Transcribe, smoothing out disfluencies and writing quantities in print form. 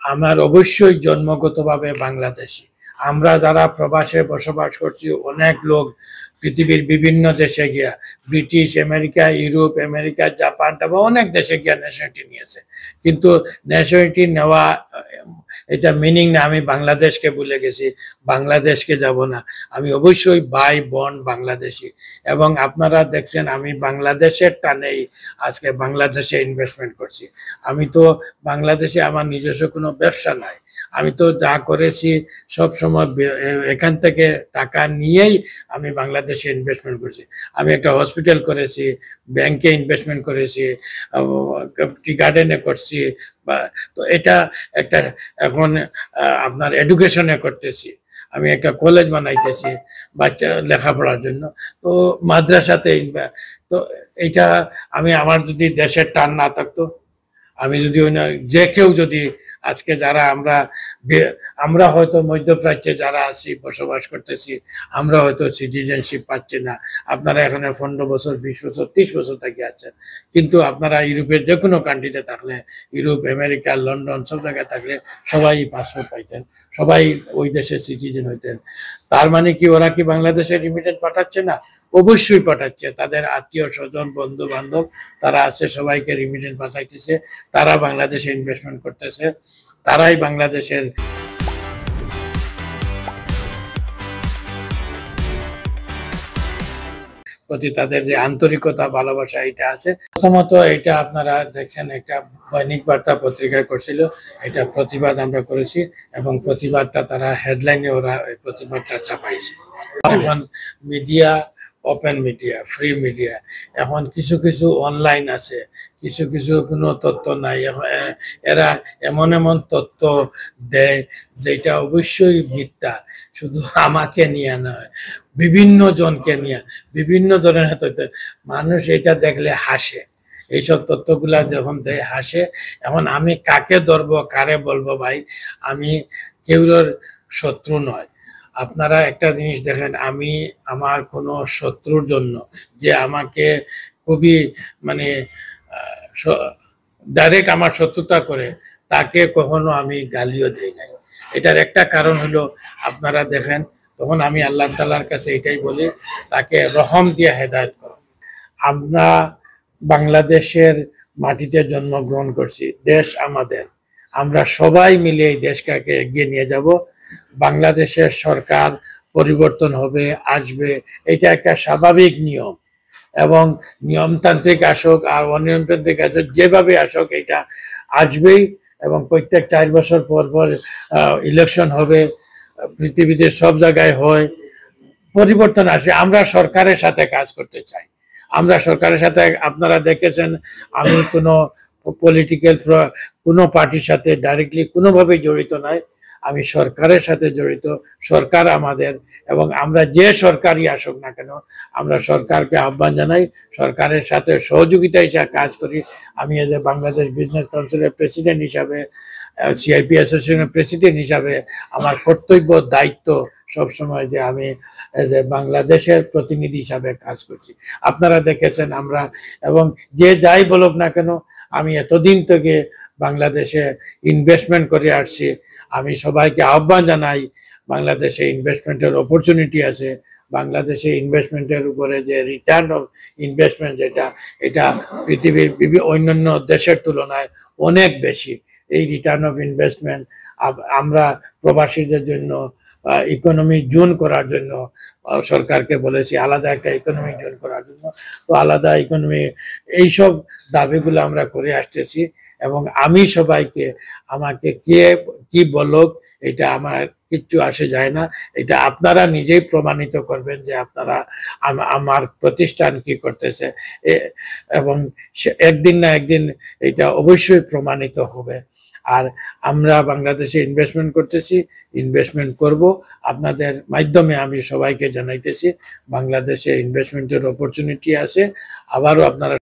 আমার অবশ্যই জন্মগতভাবে বাংলাদেশী। আমরা যারা প্রবাসে বসবাস করছি, অনেক লোক পৃথিবীর বিভিন্ন দেশে গিয়া, British, America, Europe, America, Japan বা অনেক দেশে গিয়া ন্যাশনালিটি নিয়েছে। কিন্তু ন্যাশনালিটি নেওয়া এটা মিনিং না আমি বাংলাদেশকে ভুলে গেছি, বাংলাদেশকে যাব না। আমি অবশ্যই ভাই বোন বাংলাদেশি, এবং আপনারা দেখছেন আমি বাংলাদেশের টানেই আজকে বাংলাদেশে ইনভেস্টমেন্ট করছি। আমি তো বাংলাদেশে আমার নিজস্ব কোনো ব্যবসা নাই, আমি তো যা করেছি সব সময় এখান থেকে টাকা নিয়েই আমি বাংলাদেশে ইনভেস্টমেন্ট করছি। আমি একটা হসপিটাল করেছি, ব্যাংকে ইনভেস্টমেন্ট করেছি, টি গার্ডেনে করছি, বা তো এটা একটা এখন আপনার এডুকেশনে করতেছি। আমি একটা কলেজ বানাইতেছি বাচ্চা লেখাপড়ার জন্য, তো মাদ্রাসাতে তো এটা আমি, আমার যদি দেশের টান না থাকতো, আমি যদি যে কেউ যদি আজকে যারা আমরা হয়তো মধ্যপ্রাচ্যে যারা আছি বসবাস করতেছি, আমরা হয়তো সিটিজেনশিপ পাচ্ছি না। আপনারা এখানে 15 বছর, 20 বছর, 30 বছর থেকে আছেন, কিন্তু আপনারা ইউরোপের যে কোনো কান্ট্রিতে থাকলে, ইউরোপ, আমেরিকা, লন্ডন সব জায়গায় থাকলে সবাই পাসপোর্ট পাইতেন, সবাই ওই দেশের সিটিজেন হইতেন। তার মানে কি ওরা কি বাংলাদেশে রিমিটেন্স পাঠাচ্ছে না? অবশ্যই পাঠাচ্ছে। তাদের আত্মীয় স্বজন, বন্ধু বান্ধব তারা আছে, সবাইকে রিমিটেন্স পাঠাইতেছে, তারা বাংলাদেশে ইনভেস্টমেন্ট করতেছে, তারাই বাংলাদেশের প্রতি তাদের যে আন্তরিকতা, ভালোবাসা এটা আছে। প্রথমত এটা আপনারা দেখছেন একটা দৈনিক বার্তা পত্রিকায় করছিল, এটা প্রতিবাদ আমরা করেছি, এবং প্রতিবাদটা তারা হেডলাইনে ওরা ওই প্রতিবাদটা ছাপাইছে। এখন media, open media, free media, এখন কিছু কিছু অনলাইন আছে, কিছু কিছু কোনো তথ্য নাই। এরা এমন এমন তথ্য দেয় যেটা অবশ্যই মিথ্যা, শুধু আমাকে নিয়ে নয়, বিভিন্ন জনকে নিয়ে বিভিন্ন ধরনের তথ্য। মানুষ এটা দেখলে হাসে, এইসব তথ্যগুলা যখন দেয় হাসে। এখন আমি কাকে ধরবো, কারে বলবো? ভাই, আমি কেউর শত্রু নয়। আপনারা একটা জিনিস দেখেন, আমি আমার কোনো শত্রুর জন্য যে আমাকে খুবই মানে ডাইরেক্ট আমার শত্রুতা করে, তাকে কখনো আমি গালিও দিই নাই। এটার একটা কারণ হলো, আপনারা দেখেন, তখন আমি আল্লাহ তাআলার কাছে এটাই বলি, তাকে রহম দিয়ে হেদায়েত করো। আমরা বাংলাদেশের মাটিতে জন্মগ্রহণ করছি, দেশ আমাদের, আমরা সবাই মিলে এই দেশকে এগিয়ে নিয়ে যাব। বাংলাদেশের সরকার পরিবর্তন হবে, আসবে, এটা একটা স্বাভাবিক নিয়ম, এবং নিয়মতান্ত্রিক আসুক আর অনিয়মতান্ত্রিক আসুক, যেভাবে আসুক এটা আসবেই। এবং প্রত্যেক 4 বছর পর পর ইলেকশন হবে, পৃথিবীতে সব জায়গায় হয়, পরিবর্তন আসে। আমরা সরকারের সাথে কাজ করতে চাই, আমরা সরকারের সাথে, আপনারা দেখেছেন আমি কোনো পলিটিক্যাল কোনো পার্টির সাথে ডাইরেক্টলি কোনোভাবেই জড়িত নাই, আমি সরকারের সাথে জড়িত, সরকার আমাদের, এবং আমরা যে সরকারই আসুক না কেন আমরা সরকারকে আহ্বান জানাই, সরকারের সাথে সহযোগিতা হিসাবে কাজ করি। আমি এজ এ বাংলাদেশ বিজনেস কাউন্সিলের প্রেসিডেন্ট হিসাবে, সিআইপি অ্যাসোসিয়েশনের প্রেসিডেন্ট হিসাবে আমার কর্তব্য, দায়িত্ব সবসময় যে আমি বাংলাদেশের প্রতিনিধি হিসাবে কাজ করছি। আপনারা দেখেছেন আমরা, এবং যে যাই বলুক না কেন, আমি এতদিন থেকে বাংলাদেশে ইনভেস্টমেন্ট করে আসছি। আমি সবাইকে আহ্বান জানাই, বাংলাদেশে ইনভেস্টমেন্টের অপরচুনিটি আছে, বাংলাদেশে ইনভেস্টমেন্টের উপরে যে রিটার্ন অফ ইনভেস্টমেন্ট যেটা, এটা পৃথিবীর অন্যান্য দেশের তুলনায় অনেক বেশি। এই রিটার্ন অফ ইনভেস্টমেন্ট আমরা প্রবাসীদের জন্য ইকোনমিক জোন করার জন্য সরকারকে বলেছি, আলাদা একটা ইকোনমিক জোন করার জন্য, তো আলাদা ইকোনমি, এইসব দাবিগুলো আমরা করে আসতেছি। এবং আমি সবাইকে, আমাকে কে কি বলুক এটা আমার কিচ্ছু আসে যায় না, এটা আপনারা নিজেই প্রমাণিত করবেন যে আপনারা আমার প্রতিষ্ঠান কি করতেছে, এবং একদিন না একদিন এটা অবশ্যই প্রমাণিত হবে। আর আমরা বাংলাদেশে ইনভেস্টমেন্ট করতেছি, ইনভেস্টমেন্ট করব, আপনাদের মাধ্যমে আমি সবাইকে জানাইতেছি বাংলাদেশে ইনভেস্টমেন্টের অপরচুনিটি আছে। আবারও আপনারা